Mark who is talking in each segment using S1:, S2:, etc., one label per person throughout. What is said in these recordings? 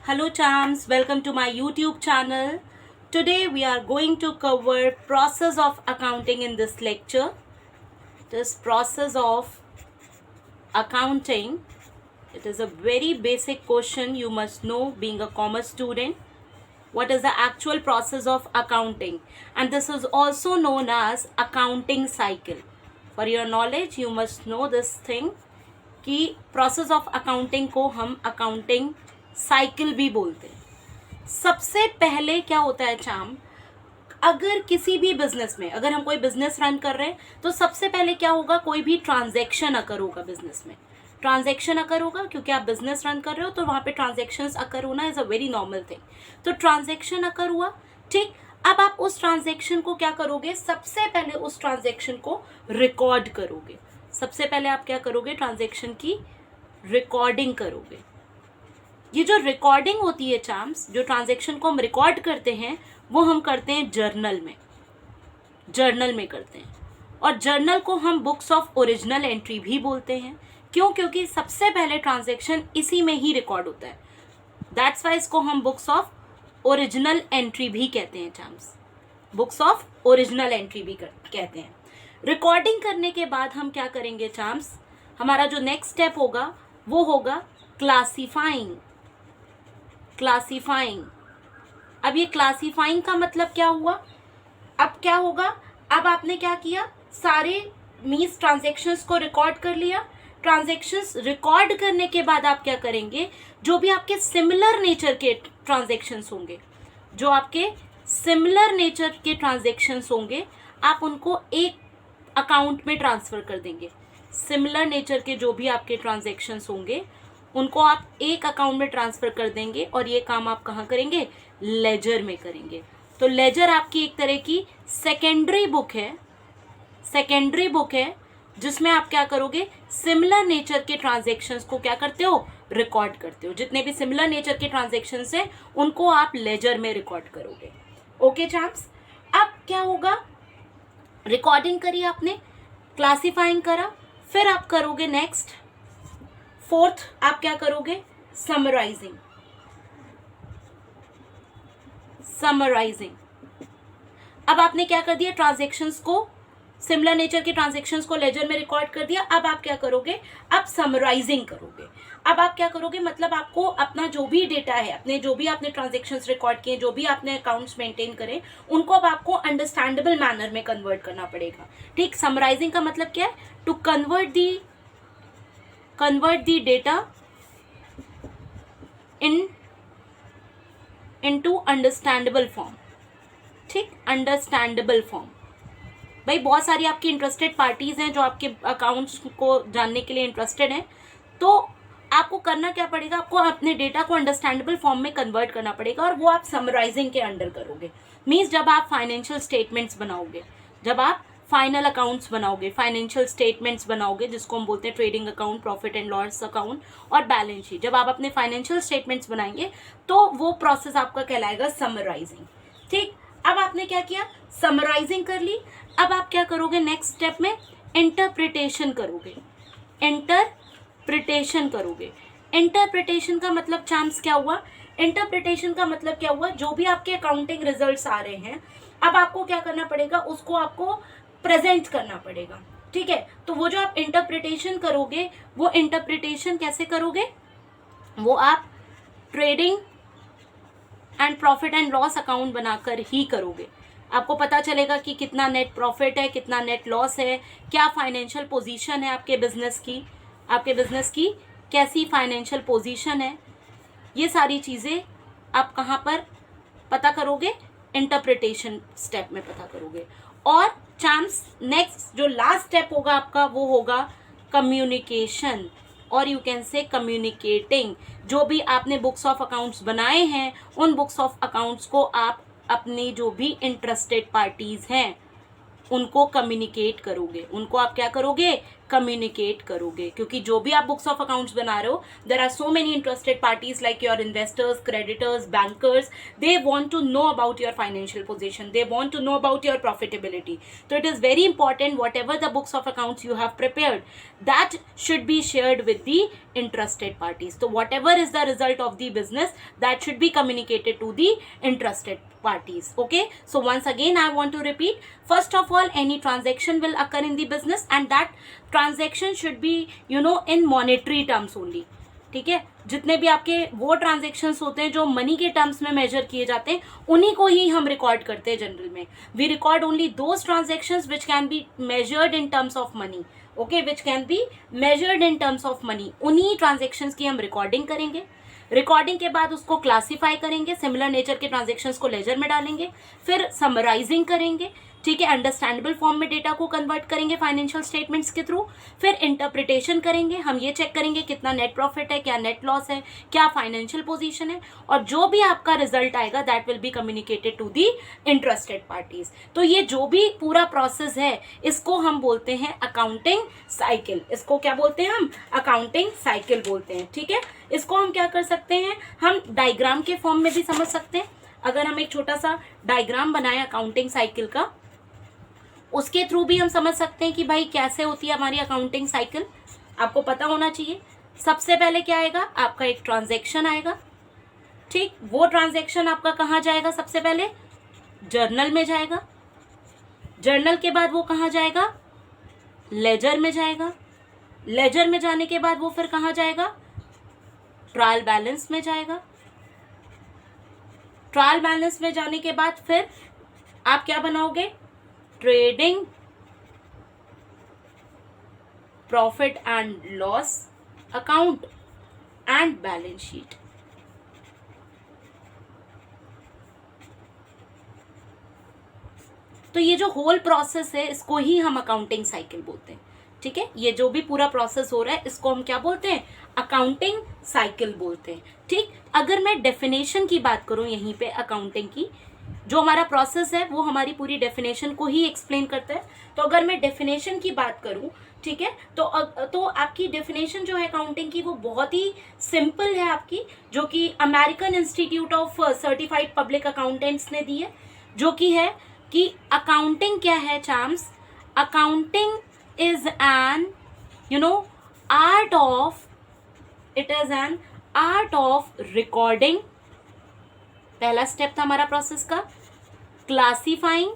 S1: Hello chams, welcome to my YouTube channel. Today we are going to cover process of accounting in this lecture. This process of accounting, it is a very basic question you must know being a commerce student. What is the actual process of accounting? And this is also known as accounting cycle. For your knowledge, you must know this thing कि process of accounting को हम accounting cycle भी बोलते हैं. सबसे पहले क्या होता है चाम, अगर किसी भी बिजनेस में अगर हम कोई बिजनेस रन कर रहे हैं तो सबसे पहले क्या होगा, कोई भी ट्रांजैक्शन अकर होगा बिजनेस में. ट्रांजैक्शन अकर होगा क्योंकि आप बिजनेस रन कर रहे हो तो वहाँ पे ट्रांजैक्शंस अकर होना is a very normal thing. तो ट्रांजैक्शन अकर हुआ, ठीक. अब आप उस ट्रांजैक्शन को क्या करोगे, सबसे पहले उस ट्रांजैक्शन को रिकॉर्ड करोगे. सबसे पहले आप क्या करोगे, ट्रांजैक्शन की रिकॉर्डिंग करोगे. ये जो रिकॉर्डिंग होती है चाम्स, जो ट्रांजैक्शन को हम रिकॉर्ड करते हैं वो हम करते हैं जर्नल में करते हैं. और जर्नल को हम बुक्स ऑफ ओरिजिनल एंट्री भी बोलते हैं. क्यों? क्योंकि सबसे पहले ट्रांजैक्शन इसी में ही रिकॉर्ड होता है. दैट्स वाई इसको हम बुक्स ऑफ ओरिजिनल एंट्री भी कहते हैं चाम्स. बुक्स ऑफ ओरिजिनल एंट्री भी कहते हैं. रिकॉर्डिंग करने के बाद हम क्या करेंगे चाम्स, हमारा जो नेक्स्ट स्टेप होगा वो होगा क्लासिफाइंग. अब ये क्लासिफाइंग का मतलब क्या हुआ, अब क्या होगा, अब आपने क्या किया, सारे मीन्स ट्रांजैक्शंस को रिकॉर्ड कर लिया. ट्रांजैक्शंस रिकॉर्ड करने के बाद आप क्या करेंगे, जो भी आपके सिमिलर नेचर के ट्रांजैक्शंस होंगे, आप उनको एक अकाउंट में ट्रांसफर कर देंगे. सिमिलर नेचर के जो भी आपके ट्रांजैक्शंस होंगे उनको आप एक अकाउंट में ट्रांसफर कर देंगे. और ये काम आप कहाँ करेंगे, लेजर में करेंगे. तो लेजर आपकी एक तरह की सेकेंडरी बुक है जिसमें आप क्या करोगे, सिमिलर नेचर के ट्रांजैक्शंस को क्या करते हो, रिकॉर्ड करते हो. जितने भी सिमिलर नेचर के ट्रांजैक्शंस हैं उनको आप लेजर में रिकॉर्ड करोगे. ओके चैम्प्स, अब क्या होगा, रिकॉर्डिंग करी आपने, क्लासिफाइंग करा, फिर आप करोगे नेक्स्ट फोर्थ, आप क्या करोगे, समराइजिंग. अब आपने क्या कर दिया, ट्रांजैक्शंस को, सिमिलर नेचर के ट्रांजैक्शंस को लेजर में रिकॉर्ड कर दिया. अब आप क्या करोगे, अब समराइजिंग करोगे. अब आप क्या करोगे, मतलब आपको अपना जो भी डेटा है, अपने जो भी आपने ट्रांजैक्शंस रिकॉर्ड किए, जो भी आपने अकाउंट्स मेंटेन करे, उनको अब आपको अंडरस्टैंडेबल मैनर में कन्वर्ट करना पड़ेगा. ठीक, समराइजिंग का मतलब क्या है, to convert the data into understandable form. ठीक, अंडरस्टैंडेबल फॉर्म. भाई बहुत सारी आपकी इंटरेस्टेड पार्टीज हैं जो आपके अकाउंट्स को जानने के लिए इंटरेस्टेड हैं. तो आपको करना क्या पड़ेगा, आपको अपने डेटा को अंडरस्टैंडेबल फॉर्म में कन्वर्ट करना पड़ेगा. और वो आप समराइजिंग के अंडर करोगे. मीन्स जब आप फाइनेंशियल स्टेटमेंट्स बनाओगे, जब आप फाइनल अकाउंट्स बनाओगे, फाइनेंशियल स्टेटमेंट्स बनाओगे, जिसको हम बोलते हैं trading account, profit and loss account और बैलेंस शीट, जब आप अपने फाइनेंशियल स्टेटमेंट्स बनाएंगे तो वो प्रोसेस आपका कहलाएगा समराइजिंग. ठीक, अब आपने क्या किया, समराइजिंग कर ली. अब आप क्या करोगे, नेक्स्ट स्टेप में इंटरप्रिटेशन करोगे. इंटरप्रिटेशन का मतलब चांस क्या हुआ, इंटरप्रिटेशन का मतलब क्या हुआ, जो भी आपके अकाउंटिंग रिजल्ट्स आ रहे हैं अब आपको क्या करना पड़ेगा, उसको आपको प्रेजेंट करना पड़ेगा. ठीक है, तो वो जो आप इंटरप्रिटेशन करोगे, वो इंटरप्रिटेशन कैसे करोगे, वो आप trading and profit and loss account बनाकर ही करोगे. आपको पता चलेगा कि कितना नेट प्रॉफिट है, कितना नेट लॉस है, क्या फाइनेंशियल पोजीशन है आपके बिजनेस की कैसी फाइनेंशियल पोजीशन है. ये सारी चीज़ें आप कहाँ पर पता करोगे, इंटरप्रिटेशन स्टेप में पता करोगे. और चांस नेक्स्ट जो लास्ट स्टेप होगा आपका वो होगा कम्युनिकेशन, और यू कैन से कम्युनिकेटिंग. जो भी आपने बुक्स ऑफ अकाउंट्स बनाए हैं उन बुक्स ऑफ अकाउंट्स को आप अपनी जो भी इंटरेस्टेड पार्टीज हैं उनको कम्युनिकेट करोगे, उनको आप क्या करोगे, कम्युनिकेट करोगे, क्योंकि जो भी आप बुक्स ऑफ अकाउंट्स बना रहे हो, there are so many interested parties like your investors, creditors, bankers, they want to know about your financial position, they want to know about your profitability. तो it is very important whatever the books of accounts you have prepared, that should be shared with the interested parties. So whatever is the result of the business, that should be communicated to the interested parties. Okay, so once again I want to repeat, first of all, any transaction will occur in the business and that transaction should be, you know, in monetary terms only. ठीक है, जितने भी आपके वो transactions होते हैं जो money के टर्म्स में मेजर किए जाते हैं, उन्हीं को ही हम रिकॉर्ड करते हैं जनरल में. We record only those transactions which can be measured in terms of money. Okay, which can be measured in terms of money, उन्हीं ट्रांजेक्शन्स की हम रिकॉर्डिंग करेंगे. रिकॉर्डिंग के बाद उसको क्लासीफाई करेंगे, सिमिलर नेचर के ट्रांजेक्शन्स को लेजर में डालेंगे, फिर समराइजिंग करेंगे. ठीक है, अंडरस्टैंडेबल फॉर्म में डेटा को कन्वर्ट करेंगे फाइनेंशियल स्टेटमेंट्स के थ्रू. फिर इंटरप्रिटेशन करेंगे, हम ये चेक करेंगे कितना नेट प्रॉफिट है, क्या नेट लॉस है, क्या फाइनेंशियल पोजीशन है, और जो भी आपका रिजल्ट आएगा that will be communicated to the interested parties. तो ये जो भी पूरा प्रोसेस है इसको हम बोलते हैं अकाउंटिंग साइकिल. इसको क्या बोलते हैं हम, अकाउंटिंग साइकिल बोलते हैं. ठीक है, इसको हम क्या कर सकते हैं, हम डायग्राम के फॉर्म में भी समझ सकते हैं. अगर हम एक छोटा सा डायग्राम बनाएं अकाउंटिंग साइकिल का, उसके थ्रू भी हम समझ सकते हैं कि भाई कैसे होती है हमारी अकाउंटिंग साइकिल. आपको पता होना चाहिए, सबसे पहले क्या आएगा, आपका एक ट्रांजैक्शन आएगा. ठीक, वो ट्रांजैक्शन आपका कहाँ जाएगा, सबसे पहले जर्नल में जाएगा. जर्नल के बाद वो कहाँ जाएगा, लेजर में जाएगा. लेजर में जाने के बाद वो फिर कहाँ जाएगा, ट्रायल बैलेंस में जाएगा. ट्रायल बैलेंस में जाने के बाद फिर आप क्या बनाओगे, trading profit and loss account and balance sheet. तो ये जो होल प्रोसेस है इसको ही हम अकाउंटिंग साइकिल बोलते हैं. ठीक है, ये जो भी पूरा प्रोसेस हो रहा है इसको हम क्या बोलते हैं, अकाउंटिंग साइकिल बोलते हैं. ठीक, अगर मैं डेफिनेशन की बात करूं यहीं पे अकाउंटिंग की, जो हमारा प्रोसेस है वो हमारी पूरी डेफिनेशन को ही एक्सप्लेन करता है. तो अगर मैं डेफिनेशन की बात करूं, ठीक है, तो आपकी डेफिनेशन जो है अकाउंटिंग की वो बहुत ही सिंपल है आपकी, जो कि American institute of certified public accountants ने दी है, जो कि है कि अकाउंटिंग क्या है चैम्स, accounting is an art of, it is an art of recording. पहला स्टेप था हमारा प्रोसेस का, classifying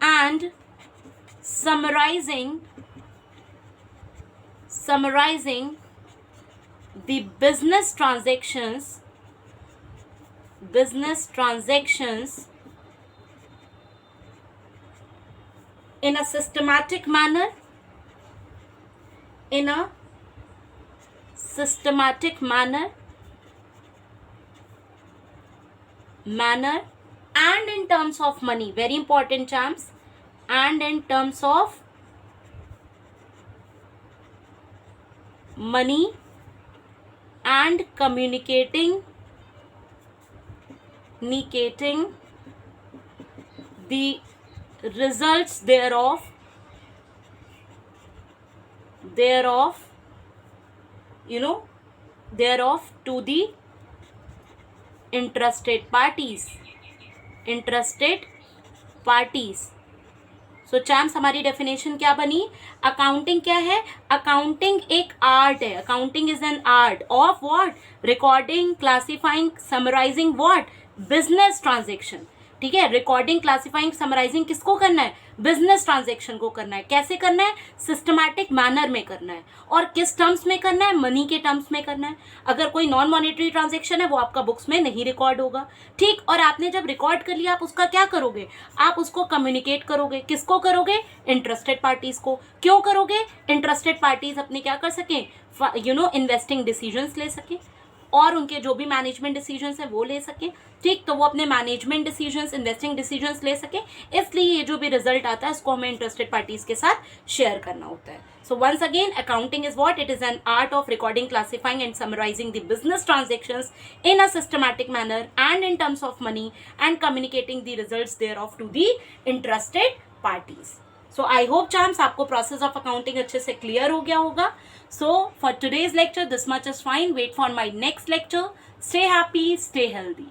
S1: and summarizing the business transactions in a systematic manner, and in terms of money, very important terms, and in terms of money, and communicating the results thereof to the interested parties. सो चैम्स हमारी definition क्या बनी, accounting क्या है, accounting एक art है. Accounting is an art of what, recording, classifying, summarising what, business transaction. ठीक है, recording, classifying, summarising किसको करना है, बिजनेस ट्रांजेक्शन को करना है. कैसे करना है, सिस्टमैटिक मैनर में करना है. और किस टर्म्स में करना है, मनी के टर्म्स में करना है. अगर कोई नॉन मॉनेटरी ट्रांजेक्शन है वो आपका बुक्स में नहीं रिकॉर्ड होगा. ठीक, और आपने जब रिकॉर्ड कर लिया आप उसका क्या करोगे, आप उसको कम्युनिकेट करोगे. किसको करोगे, इंटरेस्टेड पार्टीज को. क्यों करोगे, इंटरेस्टेड पार्टीज अपने क्या कर सकें, इन्वेस्टिंग डिसीजंस ले सकें. और उनके जो भी मैनेजमेंट डिसीजंस है वो ले सके, ठीक, तो वो अपने मैनेजमेंट डिसीजंस, इन्वेस्टिंग डिसीजंस ले सके, इसलिए ये जो भी रिजल्ट आता है इसको हमें इंटरेस्टेड पार्टीज के साथ शेयर करना होता है. So once again, accounting is what? It is an art of recording, classifying and summarizing the business transactions in a systematic manner and in terms of money and communicating the results thereof to the interested parties. So I hope charms आपको process of accounting अच्छे से clear हो गया होगा. So for today's lecture, this much is fine. Wait for my next lecture. Stay happy, stay healthy.